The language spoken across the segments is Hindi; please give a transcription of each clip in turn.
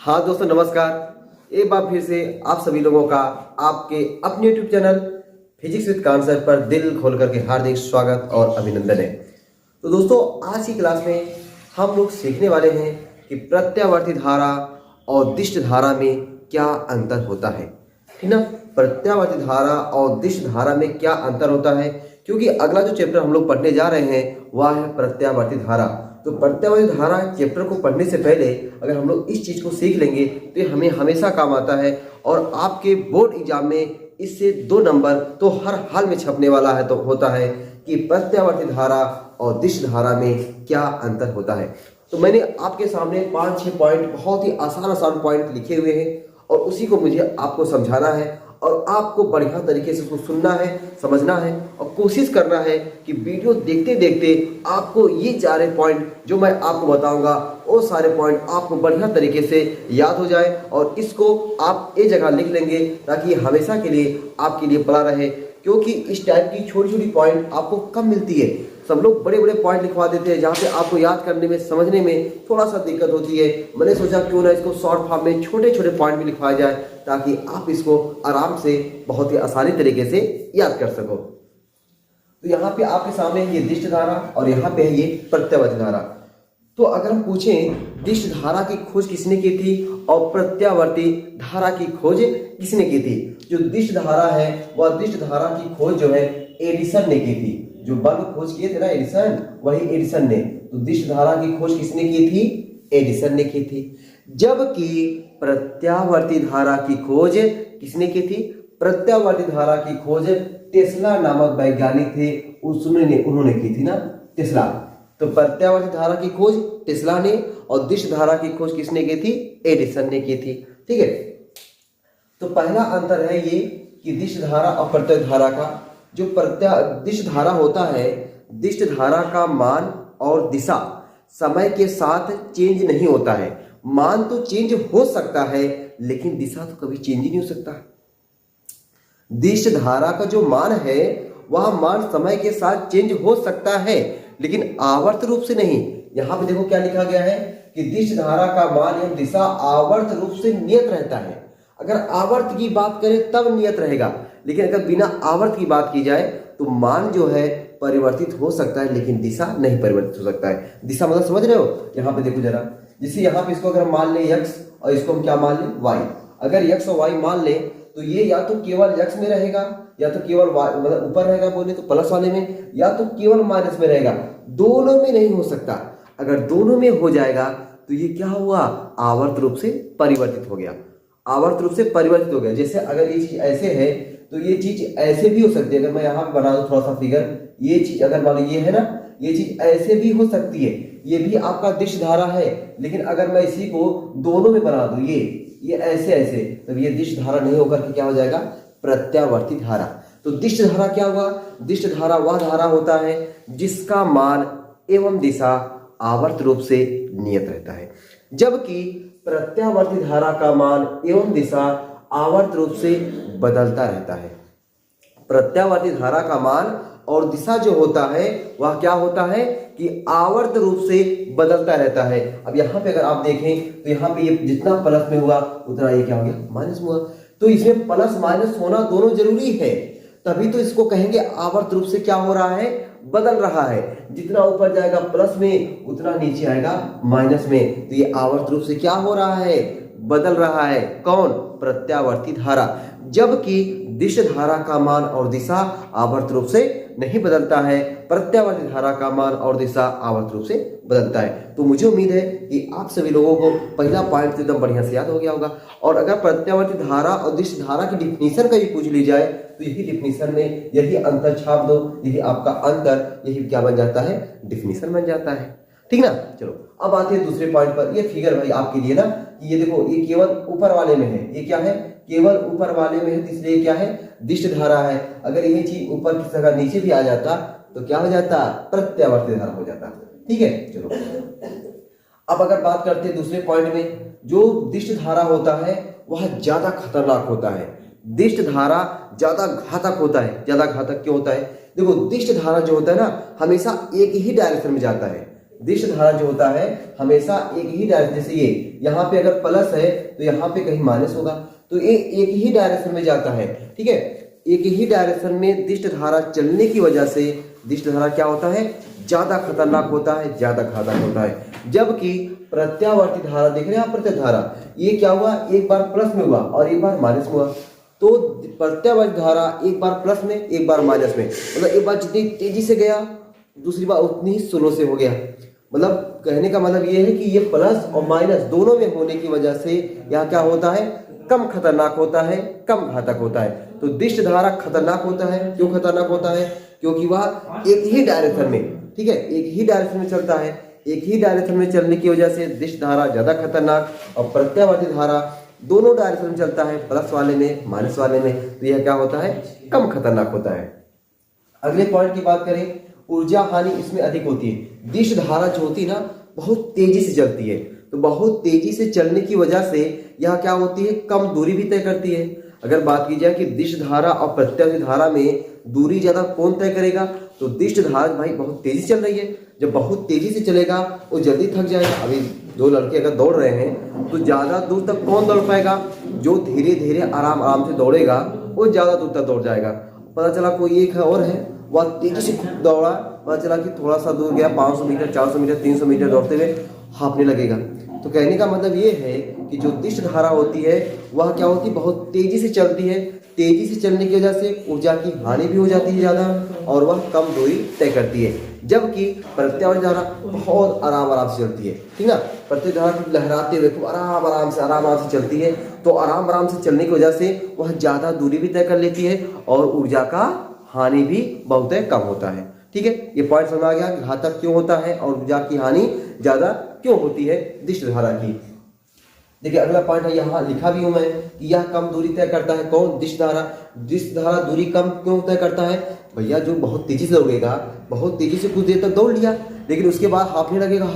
हाँ दोस्तों नमस्कार। एक बार फिर से आप सभी लोगों का आपके अपने YouTube channel physics with Khan sir पर दिल खोल करके हार्दिक स्वागत और अभिनंदन है। तो दोस्तों आज की क्लास में हम लोग सीखने वाले हैं कि प्रत्यावर्ती धारा और दिष्ट धारा में क्या अंतर होता है, ठीक ना। प्रत्यावर्ती धारा और दिष्ट धारा में क्या अंतर होता है, क्योंकि अगला जो चैप्टर हम लोग पढ़ने जा रहे हैं वह है प्रत्यावर्ती धारा। तो प्रत्यावर्ती धारा चैप्टर को पढ़ने से पहले अगर हम लोग इस चीज़ को सीख लेंगे तो ये हमें हमेशा काम आता है और आपके बोर्ड एग्जाम में इससे 2 नंबर तो हर हाल में छपने वाला है। तो होता है कि प्रत्यावर्ती धारा और दिष्ट धारा में क्या अंतर होता है। तो मैंने आपके सामने 5-6 पॉइंट बहुत ही आसान पॉइंट लिखे हुए हैं और उसी को मुझे आपको समझाना है और आपको बढ़िया तरीके से उसको सुनना है, समझना है और कोशिश करना है कि वीडियो देखते देखते आपको ये सारे पॉइंट जो मैं आपको बताऊंगा वो सारे पॉइंट आपको बढ़िया तरीके से याद हो जाए और इसको आप एक जगह लिख लेंगे ताकि हमेशा के लिए आपके लिए पड़ा रहे। क्योंकि इस टाइप की छोटी छोटी पॉइंट आपको कम मिलती है। सब लोग बड़े बड़े पॉइंट लिखवा देते हैं जहाँ पे आपको याद करने में समझने में थोड़ा सा दिक्कत होती है। मैंने सोचा क्यों ना इसको शॉर्ट फॉर्म में छोटे छोटे पॉइंट भी लिखवाया जाए ताकि आप इसको आराम से बहुत ही आसानी तरीके से याद कर सको। तो यहाँ पे आपके सामने ये दिष्ट धारा और यहाँ पे है ये प्रत्यावर्ती धारा। तो अगर हम पूछें दिष्ट धारा की खोज किसने की थी और प्रत्यावर्ती धारा की खोज किसने की थी, जो दिष्ट धारा है वह दिष्ट धारा की खोज जो है एडिसन ने की थी। जो बल्ब खोज किए थे ना एडिसन, वही एडिसन ने। तो दिष्ट धारा की खोज किसने की थी? एडिसन ने की थी। जबकि प्रत्यावर्ती धारा की खोज किसने की थी? प्रत्यावर्ती धारा की खोज टेस्ला नामक वैज्ञानिक थे, उन्होंने की थी ना, टेस्ला। तो प्रत्यावर्ती धारा की खोज टेस्ला ने और दिष्ट धारा की खोज किसने की थी? एडिसन ने की थी। ठीक है। तो पहला अंतर है ये कि दिष्ट धारा और प्रत्यावर्ती धारा का। जो दिष्ट धारा होता है, दिष्ट धारा का मान और दिशा समय के साथ चेंज नहीं होता है। मान तो चेंज हो सकता है लेकिन दिशा तो कभी चेंज ही नहीं हो सकता। दिष्ट धारा का जो मान है वह मान समय के साथ चेंज हो सकता है लेकिन आवर्त रूप से नहीं। यहां पे देखो क्या लिखा गया है कि दिष्ट धारा का मान एवं दिशा आवर्त रूप से नियत रहता है। अगर आवर्त की बात करें तब नियत रहेगा, लेकिन अगर बिना आवर्त की बात की जाए तो मान जो है परिवर्तित हो सकता है लेकिन दिशा नहीं परिवर्तित हो सकता है। दिशा मतलब समझ रहे हो? यहाँ पे देखो जरा, जैसे यहाँ पे इसको अगर मान ले x और इसको हम क्या मान ले y। अगर x और y मान ले तो ये या तो केवल x में रहेगा या तो केवल y मतलब ऊपर रहेगा बोले तो प्लस वाले में, या तो केवल माइनस में रहेगा। दोनों में नहीं हो सकता। अगर दोनों में हो जाएगा तो ये क्या हुआ? आवर्त रूप से परिवर्तित हो गया। आवर्त रूप से परिवर्तित हो गया। जैसे अगर ये चीज ऐसे है तो ये चीज ऐसे भी हो सकती है। अगर मैं यहाँ पे बना दूं थोड़ा सा फिगर, ये चीज अगर मान लो ये है ना, ये चीज ऐसे भी हो सकती है। ये भी आपका दिष्ट धारा है, लेकिन अगर मैं इसी को दोनों में बना दूं, ये ऐसे ऐसे, तब ये दिष्ट धारा नहीं होकर के क्या हो जाएगा? प्रत्यावर्ती धारा। तो दिष्ट धारा क्या हुआ? दिष्ट धारा वह धारा होता है जिसका मान एवं दिशा आवर्त रूप से नियत रहता है, जबकि प्रत्यावर्ती धारा का मान एवं दिशा आवर्त रूप से बदलता रहता है। प्रत्यावर्ती धारा का मान और दिशा जो होता है वह क्या होता है कि आवर्त रूप से बदलता रहता है। अब यहाँ पे अगर आप देखें तो यहाँ पे ये जितना प्लस में हुआ उतना ये क्या हो गया? माइनस में हुआ। तो इसमें प्लस माइनस होना दोनों जरूरी है, तभी तो इसको कहेंगे आवर्त रूप से क्या हो रहा है? बदल रहा है। जितना ऊपर जाएगा प्लस में उतना नीचे आएगा माइनस में। तो ये आवर्त रूप से क्या हो रहा है? बदल रहा है। कौन? प्रत्यावर्ती धारा। जबकि दिष्ट धारा का मान और दिशा आवर्त रूप से नहीं बदलता है, प्रत्यावर्ती धारा का मान और दिशा आवर्त रूप से बदलता है। तो मुझे उम्मीद है कि आप सभी लोगों को पहला पॉइंट एकदम बढ़िया से याद हो गया होगा। और अगर प्रत्यावर्ती धारा और दिष्ट धारा की डिफिनीशन का भी पूछ ली जाए तो यही डिफिनीशन में यही अंतर छाप दो, यही आपका अंतर, यही क्या बन जाता है? डिफिनीशन बन जाता है। ठीक ना। चलो अब आते हैं दूसरे पॉइंट पर। ये फिगर भाई आपके लिए ना, ये देखो ये केवल ऊपर वाले में है। ये क्या है? केवल ऊपर वाले में है, इसलिए क्या है? दिष्ट धारा है। अगर ये चीज ऊपर की जगह नीचे भी आ जाता तो क्या हो जाता? प्रत्यावर्ती धारा हो जाता। ठीक है। चलो अब अगर बात करते हैं दूसरे पॉइंट में, जो दिष्ट धारा होता है वह ज्यादा खतरनाक होता है। दिष्ट धारा ज्यादा घातक होता है। ज्यादा घातक क्यों होता है? देखो दिष्ट धारा जो होता है ना, हमेशा एक ही डायरेक्शन में जाता है। दिष्ट धारा जो होता है हमेशा एक ही डायरेक्शन, जैसे ये यहाँ पे अगर प्लस है तो यहाँ पे कहीं माइनस होगा, तो ये एक ही डायरेक्शन में जाता है। ठीक है, एक ही डायरेक्शन में दिष्ट धारा चलने की वजह से दिष्ट धारा क्या होता है, ज्यादा खतरनाक होता है, ज्यादा घातक होता है। जबकि प्रत्यावर्ती धारा, देख रहे हैं आप, प्रत्यावर्ती धारा ये क्या हुआ, एक बार प्लस में हुआ और एक बार माइनस में हुआ। तो प्रत्यावर्ती धारा एक बार प्लस में एक बार माइनस में, मतलब एक बार जितनी तेजी से गया दूसरी बार उतनी ही स्लो से हो गया। मतलब कहने का मतलब ये है कि ये प्लस और माइनस दोनों में होने की वजह से यहाँ क्या होता है, कम खतरनाक होता है, कम घातक होता है। तो दिष्ट धारा खतरनाक होता है। क्यों खतरनाक होता है, क्योंकि वह एक ही डायरेक्शन में, ठीक है, एक ही डायरेक्शन में चलता है। एक ही डायरेक्शन में चलने की वजह से दिष्ट धारा ज्यादा खतरनाक, और प्रत्यावर्ती धारा दोनों डायरेक्शन में चलता है, प्लस वाले में माइनस वाले में, तो यह क्या होता है, कम खतरनाक होता है। अगले पॉइंट की बात करें, ऊर्जा हानि इसमें अधिक होती है। दिष्ट धारा जो होती है ना बहुत तेजी से चलती है, तो बहुत तेजी से चलने की वजह से यह क्या होती है, कम दूरी भी तय करती है। अगर बात की जाए कि दिष्ट धारा और प्रत्यावर्ती धारा में दूरी ज्यादा कौन तय करेगा, तो दिष्ट धारा भाई बहुत तेजी से चल रही है, जब बहुत तेजी से चलेगा वो जल्दी थक जाएगा। अभी दो लड़के अगर दौड़ रहे हैं तो ज्यादा दूर तक कौन दौड़ पाएगा, जो धीरे धीरे आराम आराम से दौड़ेगा वो ज्यादा दूर तक दौड़ जाएगा। पता चला कोई एक और है वह तेजी से दौड़ा, पता चला कि थोड़ा सा दूर गया, 500 मीटर 400 मीटर 300 मीटर दौड़ते हुए हाँफने लगेगा। तो कहने का मतलब ये है कि जो दिष्ट धारा होती है वह क्या होती है, बहुत तेजी से चलती है। तेजी से चलने की वजह से ऊर्जा की हानि भी हो जाती है ज़्यादा, और वह कम दूरी तय करती है। जबकि प्रत्यावर्ती धारा बहुत आराम आराम से चलती है, ठीक ना। प्रत्यावर्ती धारा लहराते हुए खूब आराम आराम से चलती है, तो आराम आराम से चलने की वजह से वह ज़्यादा दूरी भी तय कर लेती है और ऊर्जा का हानि भी बहुत कम होता है। ठीक है, ये पॉइंट समझ आ गया कि घातक क्यों होता है और ऊर्जा की हानि ज्यादा क्यों होती है दिष्ट धारा की। देखिए अगला पॉइंट है, यहाँ लिखा भी हूं मैं कि यह कम दूरी तय करता है। कौन, दिष्ट धारा। दिष्ट धारा दूरी कम क्यों तय करता है भैया, जो बहुत तेजी से दौड़ेगा, बहुत तेजी से कुछ देर तक दौड़ लिया, लेकिन उसके बाद हाँफने लगेगा,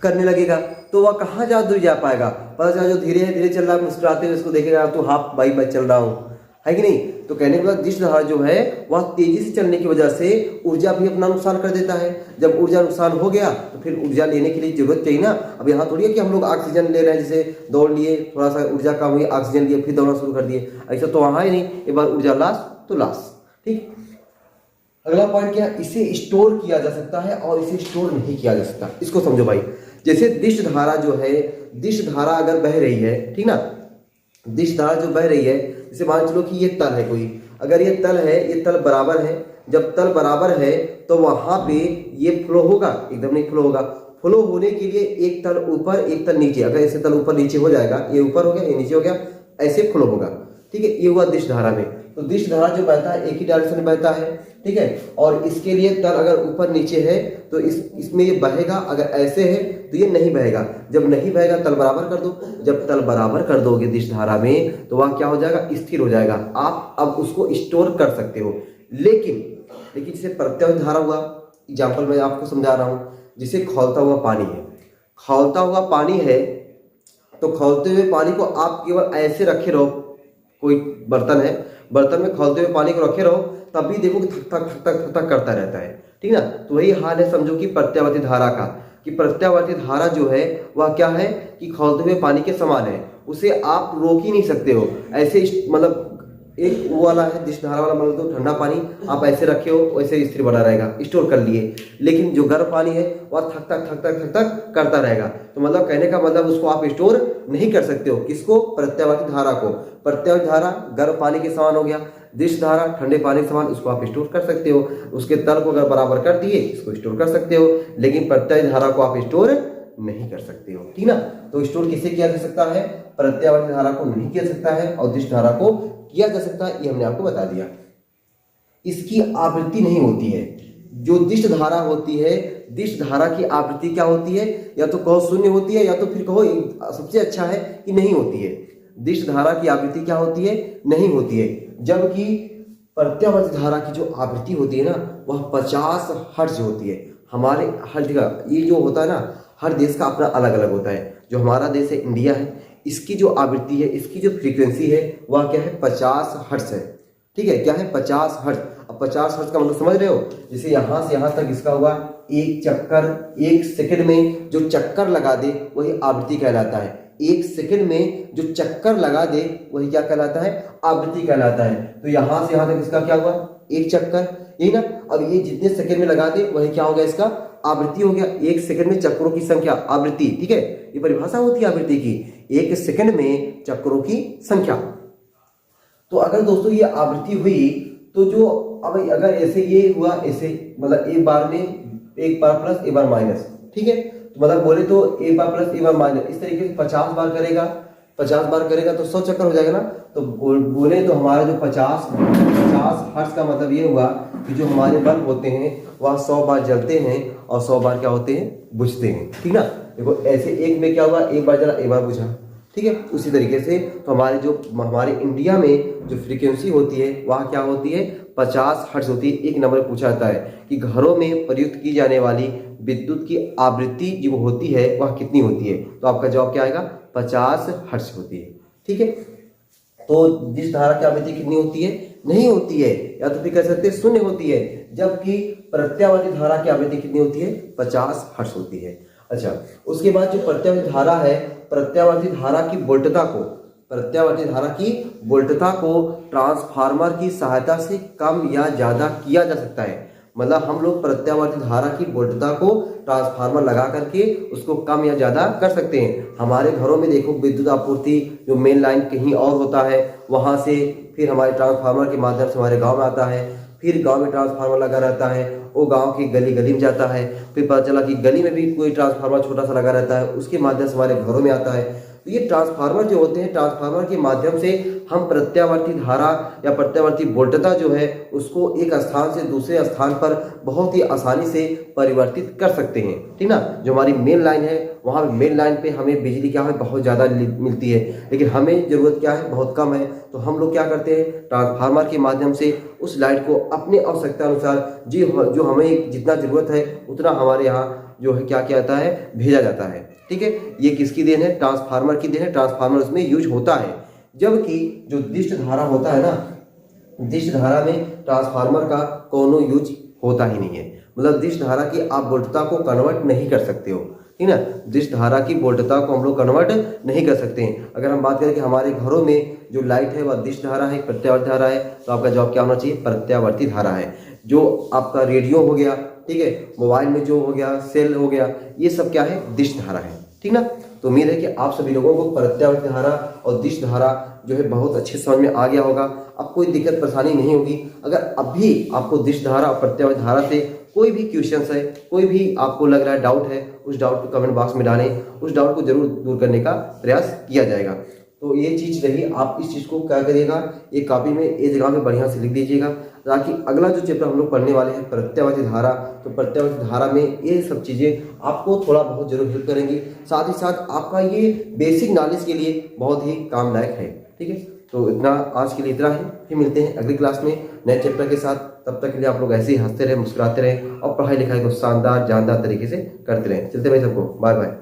करने लगेगा, तो वह कहाँ ज्यादा दूर जा पाएगा। पता चला जो धीरे धीरे चल रहा है मुस्कुराते हुए उसको देखेगा तो हाँ भाई मैं चल रहा हूँ, है कि नहीं। तो कहने के बाद दिष्ट धारा जो है वह तेजी से चलने की वजह से ऊर्जा भी अपना नुकसान कर देता है। जब ऊर्जा नुकसान हो गया तो फिर ऊर्जा लेने के लिए जरूरत चाहिए ना। अब यहाँ थोड़ी है कि हम लोग ऑक्सीजन ले रहे हैं, जैसे दौड़ लिए थोड़ा सा ऊर्जा कम हुई, ऑक्सीजन लिए फिर दौड़ना शुरू कर दिए, ऐसा तो वहाँ ही नहीं। एक बार ऊर्जा लास तो लास। ठीक, अगला पॉइंट क्या, इसे स्टोर किया जा सकता है और इसे स्टोर नहीं किया जा सकता। इसको समझो भाई, जैसे दिष्ट धारा जो है, दिष्ट धारा अगर बह रही है, ठीक ना, दिष्ट धारा जो बह रही है, जैसे मान चलो कि ये तल है कोई, अगर ये तल है, ये तल बराबर है, जब तल बराबर है तो वहां पे ये फ्लो होगा, एकदम नहीं फ्लो होगा। फ्लो होने के लिए एक तल ऊपर एक तल नीचे, अगर ऐसे तल ऊपर नीचे हो जाएगा, ये ऊपर हो गया ये नीचे हो गया, ऐसे फ्लो होगा। ठीक है, ये हुआ दिष्ट धारा में। तो दिष्ट धारा जो बहता है एक ही डायरेक्शन में बहता है, ठीक है, और इसके लिए तल अगर ऊपर नीचे है तो इसमें ये बहेगा, अगर ऐसे है तो ये नहीं बहेगा। जब नहीं बहेगा तल बराबर कर दो, जब तल बराबर कर दोगे दिष्ट धारा में तो वह क्या हो जाएगा, स्थिर हो जाएगा। आप अब उसको स्टोर कर सकते हो। लेकिन जैसे प्रत्यावर्ती धारा हुआ, एग्जाम्पल मैं आपको समझा रहा हूँ, जिसे खौलता हुआ पानी है, खौलता हुआ पानी है तो खौलते हुए पानी को आप केवल ऐसे रखे रहो, कोई बर्तन है, बर्तन में खौलते हुए पानी को रखे रहो, तब भी देखो कि थक थक थक थक थक थक करता रहता है, ठीक ना। तो वही हाल है समझो कि प्रत्यावर्ती धारा का, कि प्रत्यावर्ती धारा जो है वह क्या है कि खौलते हुए पानी के समान है, उसे आप रोक ही नहीं सकते हो। ऐसे मतलब एक वो वाला है दिष्ट धारा वाला, मतलब तो ठंडा पानी आप ऐसे रखे हो वैसे स्थिर बना रहेगा, स्टोर कर लिए। लेकिन जो गर्म पानी है वह थक थक थक थक थक थक करता रहेगा। तो मतलब कहने का मतलब उसको आप स्टोर नहीं कर सकते हो। किसको, प्रत्यावर्ती धारा को। प्रत्यावर्ती धारा गर्म पानी के समान हो गया, दिष्ट धारा ठंडे पानी के समान, उसको आप स्टोर कर सकते हो। उसके तल को अगर बराबर कर दिए इसको स्टोर कर सकते हो, लेकिन प्रत्यावर्ती धारा को आप स्टोर नहीं कर सकते हो, ठीक ना। तो स्टोर किसे किया जा सकता है, प्रत्यावर्ती धारा को नहीं किया जा सकता है, और दिष्ट धारा को किया जा सकता है, ये हमने आपको बता दिया। इसकी आवृत्ति नहीं होती है। जो दिष्ट धारा होती है, दिष्ट धारा की आवृत्ति क्या होती है, या तो कहो शून्य होती है, या तो फिर कहो सबसे अच्छा है कि नहीं होती है। दिष्ट धारा की आवृत्ति क्या होती है, नहीं होती है। जबकि प्रत्यावर्ती धारा की जो आवृत्ति होती है ना वह 50 हर्ट्ज होती है। हमारे हर जगह ये जो होता है ना, हर देश का अपना अलग अलग होता है। जो हमारा देश है इंडिया है, इसकी जो आवृत्ति है, इसकी जो फ्रीक्वेंसी है वह क्या है, 50 हर्ट्ज है। ठीक है, क्या है, 50 हर्ट्ज। अब 50 हर्ट्ज का मतलब समझ रहे हो, जैसे यहाँ से यहाँ तक इसका हुआ एक चक्कर, 1 सेकंड में जो चक्कर लगा दे वही आवृत्ति कहलाता है। 1 सेकंड में जो चक्कर लगा दे वही क्या कहलाता है? आवृत्ति कहलाता है। तो यहां से यहां तक इसका क्या हुआ? 1 चक्कर, यही ना। अब ये जितने सेकंड में लगा दे वही क्या हो गया? इसका आवृत्ति हो गया। 1 सेकंड में चक्रों की संख्या, आवृत्ति, ठीक है, ये परिभाषा होती है आवृत्ति की, 1 सेकंड में चक्रों की संख्या। तो अगर दोस्तों ये आवृत्ति हुई तो जो अब अगर ऐसे ये हुआ, ऐसे मतलब एक बार प्लस एक बार माइनस, ठीक है, तो मतलब बोले तो एक बार प्लस एक बार माइनस, इस तरीके से 50 बार करेगा, 50 बार करेगा तो 100 चक्कर हो जाएगा ना। तो बोले तो हमारा जो 50 हर्ट्ज का मतलब ये हुआ कि जो हमारे बल्ब होते हैं वह 100 बार जलते हैं और 100 बार क्या होते हैं? बुझते हैं, ठीक ना। देखो ऐसे एक में क्या हुआ? एक बार जला, एक बार बुझा, ठीक है। उसी तरीके से तो हमारे इंडिया में जो फ्रीक्वेंसी होती है वह क्या होती है? 50 हर्ट्ज होती है। एक नंबर पूछा जाता है कि घरों में प्रयुक्त की जाने वाली विद्युत की आवृत्ति जो होती है वह कितनी होती है? तो आपका जवाब क्या आएगा? 50 हर्ट्ज होती है, ठीक है। तो जिस धारा की आवृत्ति कितनी होती है? नहीं होती है, या तो फिर कह सकते हैं 0 होती है, जबकि प्रत्यावर्ती धारा की आवृत्ति कितनी होती है? 50 हर्ट्ज होती है। अच्छा, उसके बाद जो प्रत्यावर्ती धारा है, प्रत्यावर्ती धारा की वोल्टता को ट्रांसफार्मर की सहायता से कम या ज्यादा किया जा सकता है। मतलब हम लोग प्रत्यावर्ती धारा की वोल्टता को ट्रांसफार्मर लगा करके उसको कम या ज्यादा कर सकते हैं। हमारे घरों में देखो विद्युत आपूर्ति जो मेन लाइन कहीं और होता है, वहां से फिर हमारे ट्रांसफार्मर के माध्यम से हमारे गांव में आता है, फिर गांव में ट्रांसफार्मर लगा रहता है, वो गांव की गली में जाता है, फिर पता चला कि गली में भी कोई ट्रांसफार्मर छोटा सा लगा रहता है, उसके माध्यम से हमारे घरों में आता है। तो ये ट्रांसफार्मर जो होते हैं, ट्रांसफार्मर के माध्यम से हम प्रत्यावर्ती धारा या प्रत्यावर्ती वोल्टता जो है उसको एक स्थान से दूसरे स्थान पर बहुत ही आसानी से परिवर्तित कर सकते हैं, ठीक ना। जो हमारी मेन लाइन है वहाँ मेन लाइन पे हमें बिजली क्या है? बहुत ज़्यादा मिलती है, लेकिन हमें ज़रूरत क्या है? बहुत कम है। तो हम लोग क्या करते हैं? ट्रांसफार्मर के माध्यम से उस लाइट को अपने आवश्यकता अनुसार जो हमें जितना ज़रूरत है उतना हमारे यहाँ जो है क्या जाता है? भेजा जाता है, ठीक है। ये किसकी देन है? ट्रांसफार्मर की देन है। ट्रांसफार्मर उसमें यूज होता है। जबकि जो दिष्ट धारा होता है ना, दिष्ट धारा में ट्रांसफार्मर का कोनो यूज होता ही नहीं है। मतलब दिष्ट धारा की आप वोल्टता को कन्वर्ट नहीं कर सकते हो, ठीक ना। दिष्ट धारा की वोल्टता को हम लोग कन्वर्ट नहीं कर सकते हैं। अगर हम बात करें कि हमारे घरों में जो लाइट है वह दिष्ट धारा है, प्रत्यावर्ती धारा है, तो आपका जवाब क्या होना चाहिए? प्रत्यावर्ती धारा है। जो आपका रेडियो हो गया, ठीक है, मोबाइल में जो हो गया, सेल हो गया, ये सब क्या है? दिष्ट धारा है, ठीक ना। तो उम्मीद है कि आप सभी लोगों को प्रत्यावर्ती धारा और दिष्ट धारा जो है बहुत अच्छे समझ में आ गया होगा। अब कोई दिक्कत परेशानी नहीं होगी। अगर अभी आपको दिष्ट धारा और प्रत्यावर्ती धारा से कोई भी क्वेश्चंस है, कोई भी आपको लग रहा है डाउट है, उस डाउट को कमेंट बॉक्स में डालें, उस डाउट को जरूर दूर करने का प्रयास किया जाएगा। तो ये चीज़ रही, आप इस चीज़ को क्या करिएगा? एक कॉपी में एक जगह में बढ़िया से लिख दीजिएगा, ताकि अगला जो चैप्टर हम लोग पढ़ने वाले हैं प्रत्यावर्ती धारा, तो प्रत्यावर्ती धारा में ये सब चीज़ें आपको थोड़ा बहुत जरूर हेल्प करेंगी। साथ ही साथ आपका ये बेसिक नॉलेज के लिए बहुत ही काम लायक है, ठीक है। तो इतना आज के लिए इतना है, फिर मिलते हैं अगली क्लास में नए चैप्टर के साथ। तब तक के लिए आप लोग ऐसे ही हंसते रहे, मुस्कुराते रहे और पढ़ाई लिखाई को शानदार जानदार तरीके से करते रहें। चलते भाई सबको बाय बाय।